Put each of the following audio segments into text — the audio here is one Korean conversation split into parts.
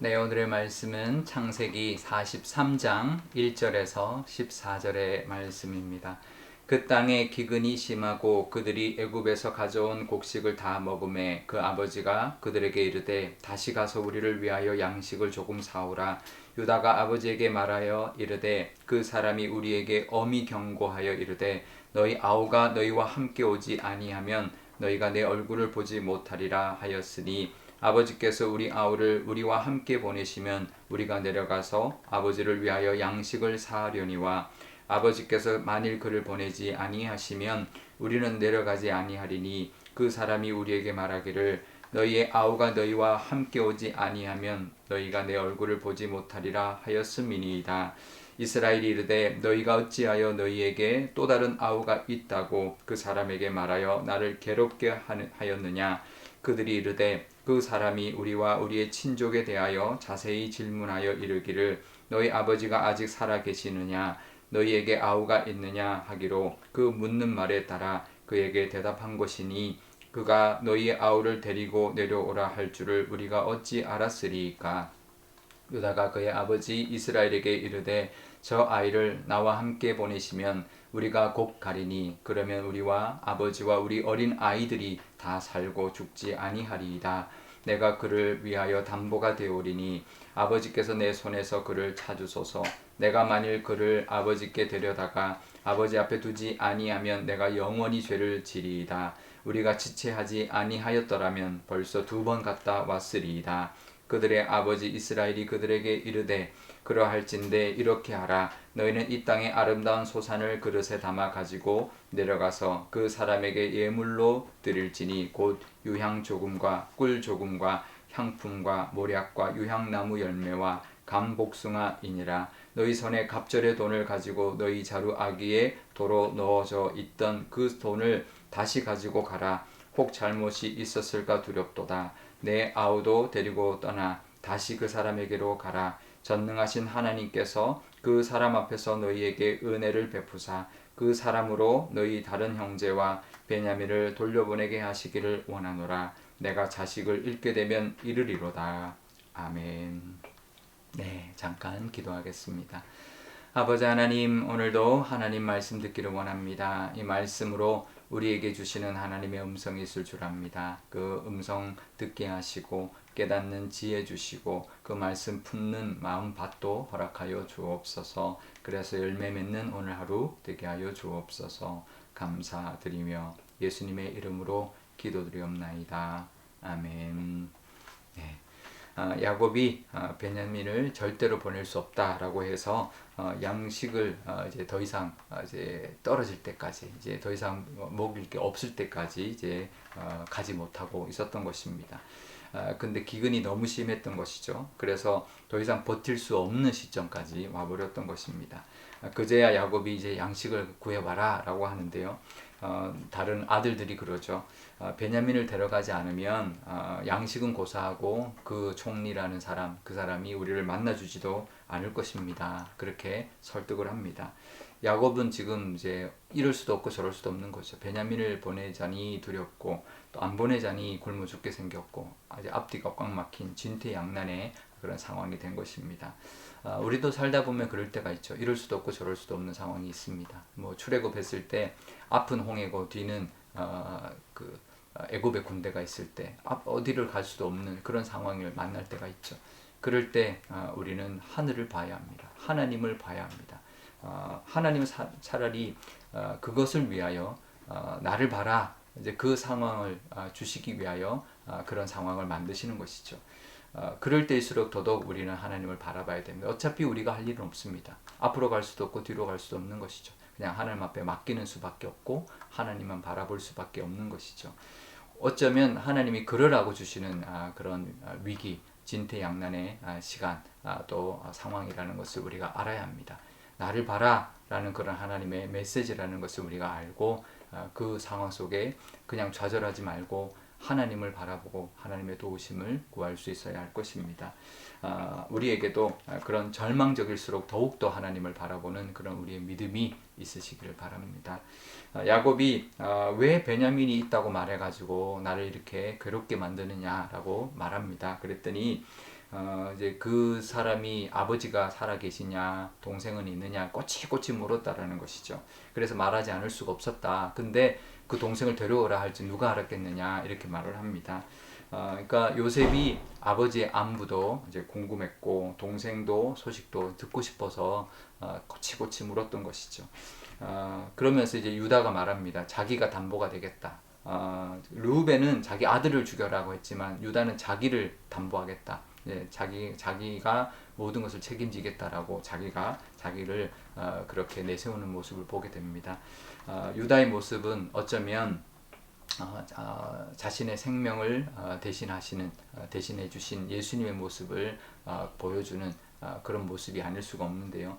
네, 오늘의 말씀은 창세기 43장 1절에서 14절의 말씀입니다. 그 땅에 기근이 심하고 그들이 애굽에서 가져온 곡식을 다 먹음에 그 아버지가 그들에게 이르되 다시 가서 우리를 위하여 양식을 조금 사오라. 유다가 아버지에게 말하여 이르되 그 사람이 우리에게 엄히 경고하여 이르되 너희 아우가 너희와 함께 오지 아니하면 너희가 내 얼굴을 보지 못하리라 하였으니 아버지께서 우리 아우를 우리와 함께 보내시면 우리가 내려가서 아버지를 위하여 양식을 사하려니와 아버지께서 만일 그를 보내지 아니하시면 우리는 내려가지 아니하리니 그 사람이 우리에게 말하기를 너희의 아우가 너희와 함께 오지 아니하면 너희가 내 얼굴을 보지 못하리라 하였음이니이다. 이스라엘이 이르되 너희가 어찌하여 너희에게 또 다른 아우가 있다고 그 사람에게 말하여 나를 괴롭게 하였느냐. 그들이 이르되 그 사람이 우리와 우리의 친족에 대하여 자세히 질문하여 이르기를 너희 아버지가 아직 살아 계시느냐 너희에게 아우가 있느냐 하기로 그 묻는 말에 따라 그에게 대답한 것이니 그가 너희의 아우를 데리고 내려오라 할 줄을 우리가 어찌 알았으리이까. 유다가 그의 아버지 이스라엘에게 이르되 저 아이를 나와 함께 보내시면 우리가 곧 가리니 그러면 우리와 아버지와 우리 어린 아이들이 다 살고 죽지 아니하리이다. 내가 그를 위하여 담보가 되오리니 아버지께서 내 손에서 그를 찾으소서. 내가 만일 그를 아버지께 데려다가 아버지 앞에 두지 아니하면 내가 영원히 죄를 지리이다. 우리가 지체하지 아니하였더라면 벌써 2번 갔다 왔으리이다. 그들의 아버지 이스라엘이 그들에게 이르되 그러할진대 이렇게 하라. 너희는 이 땅의 아름다운 소산을 그릇에 담아 가지고 내려가서 그 사람에게 예물로 드릴지니 곧 유향 조금과 꿀 조금과 향품과 모략과 유향나무 열매와 감복숭아이니라. 너희 손에 갑절의 돈을 가지고 너희 자루 아기에 도로 넣어져 있던 그 돈을 다시 가지고 가라. 혹 잘못이 있었을까 두렵도다. 내 아우도 데리고 떠나 다시 그 사람에게로 가라. 전능하신 하나님께서 그 사람 앞에서 너희에게 은혜를 베푸사 그 사람으로 너희 다른 형제와 베냐민을 돌려보내게 하시기를 원하노라. 내가 자식을 잃게 되면 이르리로다. 아멘. 네, 잠깐 기도하겠습니다. 아버지 하나님, 오늘도 하나님 말씀 듣기를 원합니다. 이 말씀으로 우리에게 주시는 하나님의 음성이 있을 줄 압니다. 그 음성 듣게 하시고 깨닫는 지혜 주시고 그 말씀 품는 마음밭도 허락하여 주옵소서. 그래서 열매 맺는 오늘 하루 되게 하여 주옵소서. 감사드리며 예수님의 이름으로 기도드리옵나이다. 아멘. 네. 야곱이 베냐민을 절대로 보낼 수 없다라고 해서 양식을 이제 더 이상 이제 떨어질 때까지 이제 더 이상 먹을 게 없을 때까지 이제 가지 못하고 있었던 것입니다. 근데 기근이 너무 심했던 것이죠. 그래서 더 이상 버틸 수 없는 시점까지 와버렸던 것입니다. 그제야 야곱이 이제 양식을 구해와라라고 하는데요. 다른 아들들이 그러죠. 베냐민을 데려가지 않으면 양식은 고사하고 그 총리라는 사람, 그 사람이 우리를 만나주지도 않을 것입니다. 그렇게 설득을 합니다. 야곱은 지금 이제 이럴 수도 없고 저럴 수도 없는 거죠. 베냐민을 보내자니 두렵고 또 안 보내자니 굶어 죽게 생겼고 아주 앞뒤가 꽉 막힌 진퇴양난의 그런 상황이 된 것입니다. 우리도 살다 보면 그럴 때가 있죠. 이럴 수도 없고 저럴 수도 없는 상황이 있습니다. 뭐 출애굽했을 때 앞은 홍해고 뒤는 그 애굽의 군대가 있을 때 어디를 갈 수도 없는 그런 상황을 만날 때가 있죠. 그럴 때 우리는 하늘을 봐야 합니다. 하나님을 봐야 합니다. 하나님은 차라리 그것을 위하여 나를 봐라. 이제 그 상황을 주시기 위하여 그런 상황을 만드시는 것이죠. 그럴 때일수록 더더욱 우리는 하나님을 바라봐야 됩니다. 어차피 우리가 할 일은 없습니다. 앞으로 갈 수도 없고 뒤로 갈 수도 없는 것이죠. 그냥 하나님 앞에 맡기는 수밖에 없고 하나님만 바라볼 수밖에 없는 것이죠. 어쩌면 하나님이 그러라고 주시는 그런 위기, 진퇴양난의 시간 또 상황이라는 것을 우리가 알아야 합니다. 나를 봐라 라는 그런 하나님의 메시지라는 것을 우리가 알고 그 상황 속에 그냥 좌절하지 말고 하나님을 바라보고 하나님의 도우심을 구할 수 있어야 할 것입니다. 우리에게도 그런 절망적일수록 더욱더 하나님을 바라보는 그런 우리의 믿음이 있으시기를 바랍니다. 야곱이 왜 베냐민이 있다고 말해가지고 나를 이렇게 괴롭게 만드느냐라고 말합니다. 그랬더니 이제 그 사람이 아버지가 살아 계시냐, 동생은 있느냐, 꼬치꼬치 물었다라는 것이죠. 그래서 말하지 않을 수가 없었다. 근데 그 동생을 데려오라 할지 누가 알았겠느냐, 이렇게 말을 합니다. 그러니까 요셉이 아버지의 안부도 이제 궁금했고, 동생도 소식도 듣고 싶어서 꼬치꼬치 물었던 것이죠. 그러면서 이제 유다가 말합니다. 자기가 담보가 되겠다. 르우벤은 자기 아들을 죽여라고 했지만 유다는 자기를 담보하겠다. 예, 자기가 모든 것을 책임지겠다라고 자기를 그렇게 내세우는 모습을 보게 됩니다. 유다의 모습은 어쩌면 자신의 생명을 대신해 주신 예수님의 모습을 보여주는 그런 모습이 아닐 수가 없는데요.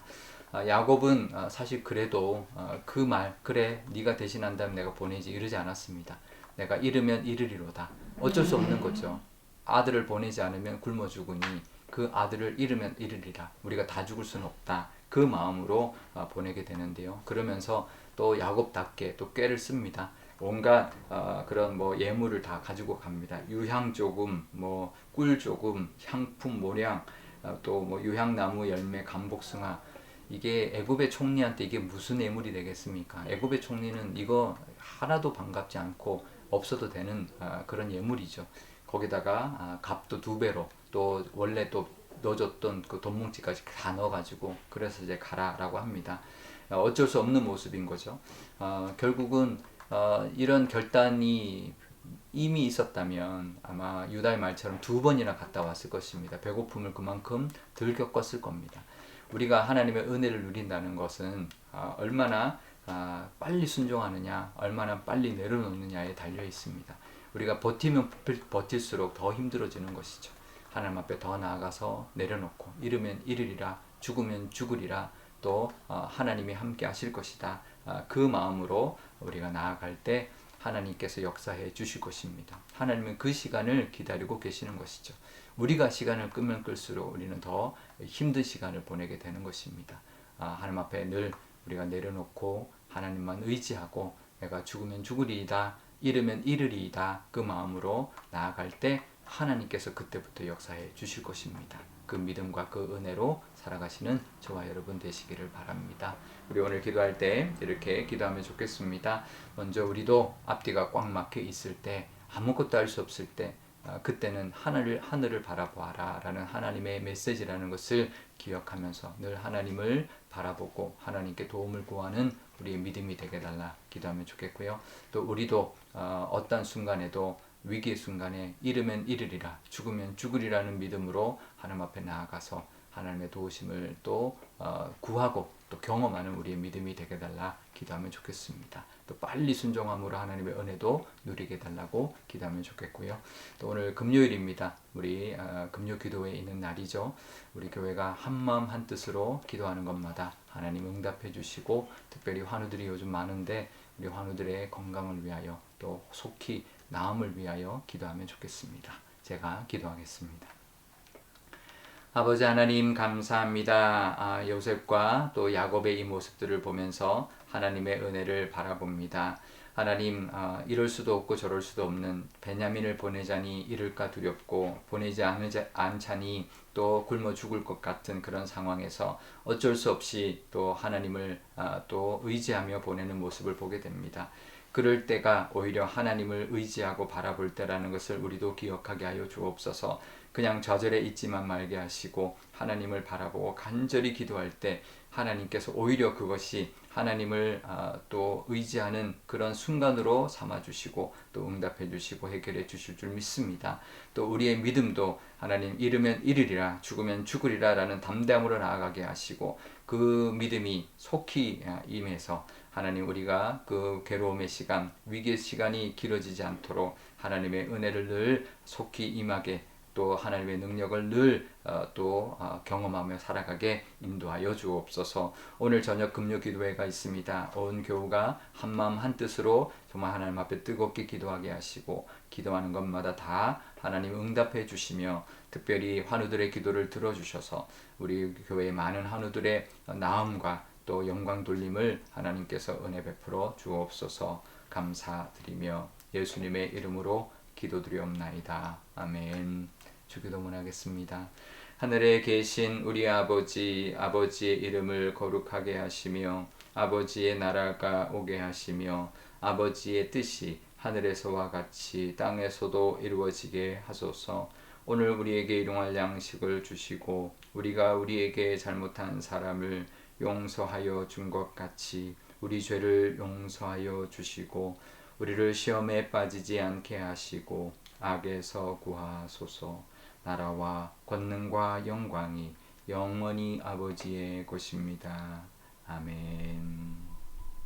야곱은 사실 그래도 그 말, 그래 네가 대신한다면 내가 보내지, 이러지 않았습니다. 내가 잃으면 잃으리로다. 어쩔 수 없는 거죠. 아들을 보내지 않으면 굶어 죽으니 그 아들을 잃으면 잃으리라. 우리가 다 죽을 수는 없다. 그 마음으로 보내게 되는데요. 그러면서 또 야곱답게 또 꾀를 씁니다. 온갖 그런 뭐 예물을 다 가지고 갑니다. 유향 조금, 뭐 꿀 조금, 향품 모량, 또 뭐 유향나무 열매, 감복숭아. 이게 애굽의 총리한테 이게 무슨 예물이 되겠습니까? 애굽의 총리는 이거 하나도 반갑지 않고 없어도 되는 그런 예물이죠. 거기다가 값도 2배로, 또 원래 또 넣어줬던 그 돈 뭉치까지 다 넣어가지고 그래서 이제 가라라고 합니다. 어쩔 수 없는 모습인 거죠. 결국은 이런 결단이 이미 있었다면 아마 유다의 말처럼 2번이나 갔다 왔을 것입니다. 배고픔을 그만큼 덜 겪었을 겁니다. 우리가 하나님의 은혜를 누린다는 것은 얼마나 빨리 순종하느냐, 얼마나 빨리 내려놓느냐에 달려 있습니다. 우리가 버티면 버틸수록 더 힘들어지는 것이죠. 하나님 앞에 더 나아가서 내려놓고, 잃으면 잃으리라, 죽으면 죽으리라, 또 하나님이 함께 하실 것이다. 그 마음으로 우리가 나아갈 때 하나님께서 역사해 주실 것입니다. 하나님은 그 시간을 기다리고 계시는 것이죠. 우리가 시간을 끄면 끌수록 우리는 더 힘든 시간을 보내게 되는 것입니다. 하나님 앞에 늘 우리가 내려놓고 하나님만 의지하고 내가 죽으면 죽으리이다, 잃으면 잃으리이다, 그 마음으로 나아갈 때 하나님께서 그때부터 역사해 주실 것입니다. 그 믿음과 그 은혜로 살아가시는 저와 여러분 되시기를 바랍니다. 우리 오늘 기도할 때 이렇게 기도하면 좋겠습니다. 먼저 우리도 앞뒤가 꽉 막혀 있을 때, 아무것도 할 수 없을 때, 그때는 하늘을 바라보아라 라는 하나님의 메시지라는 것을 기억하면서 늘 하나님을 바라보고 하나님께 도움을 구하는 우리의 믿음이 되게 달라 기도하면 좋겠고요. 또 우리도 어떤 순간에도 위기의 순간에 잃으면 잃으리라, 죽으면 죽으리라는 믿음으로 하나님 앞에 나아가서 하나님의 도우심을 또 구하고 또 경험하는 우리의 믿음이 되게 달라 기도하면 좋겠습니다. 또 빨리 순종함으로 하나님의 은혜도 누리게 달라고 기도하면 좋겠고요. 또 오늘 금요일입니다. 우리 금요 기도회에 있는 날이죠. 우리 교회가 한마음 한뜻으로 기도하는 것마다 하나님 응답해 주시고, 특별히 환우들이 요즘 많은데 우리 환우들의 건강을 위하여 또 속히 나음을 위하여 기도하면 좋겠습니다. 제가 기도하겠습니다. 아버지 하나님 감사합니다. 요셉과 또 야곱의 이 모습들을 보면서 하나님의 은혜를 바라봅니다. 하나님, 이럴 수도 없고 저럴 수도 없는 베냐민을 보내자니 이를까 두렵고, 보내지 않자니 또 굶어 죽을 것 같은 그런 상황에서 어쩔 수 없이 또 하나님을 또 의지하며 보내는 모습을 보게 됩니다. 그럴 때가 오히려 하나님을 의지하고 바라볼 때라는 것을 우리도 기억하게 하여 주옵소서. 그냥 좌절에 있지만 말게 하시고 하나님을 바라보고 간절히 기도할 때 하나님께서 오히려 그것이 하나님을 또 의지하는 그런 순간으로 삼아주시고 또 응답해 주시고 해결해 주실 줄 믿습니다. 또 우리의 믿음도 하나님 잃으면 잃으리라, 죽으면 죽으리라 라는 담대함으로 나아가게 하시고, 그 믿음이 속히 임해서 하나님 우리가 그 괴로움의 시간, 위기의 시간이 길어지지 않도록 하나님의 은혜를 늘 속히 임하게, 또 하나님의 능력을 늘 또 경험하며 살아가게 인도하여 주옵소서. 오늘 저녁 금요 기도회가 있습니다. 온 교우가 한마음 한뜻으로 정말 하나님 앞에 뜨겁게 기도하게 하시고, 기도하는 것마다 다 하나님 응답해 주시며, 특별히 환우들의 기도를 들어주셔서 우리 교회의 많은 환우들의 나음과 또 영광 돌림을 하나님께서 은혜 베풀어 주옵소서. 감사드리며 예수님의 이름으로 기도드리옵나이다. 아멘. 주기도문하겠습니다. 하늘에 계신 우리 아버지, 아버지의 이름을 거룩하게 하시며 아버지의 나라가 오게 하시며 아버지의 뜻이 하늘에서와 같이 땅에서도 이루어지게 하소서. 오늘 우리에게 일용할 양식을 주시고 우리가 우리에게 잘못한 사람을 용서하여 준 것 같이 우리 죄를 용서하여 주시고 우리를 시험에 빠지지 않게 하시고 악에서 구하소서. 나라와 권능과 영광이 영원히 아버지의 것입니다. 아멘.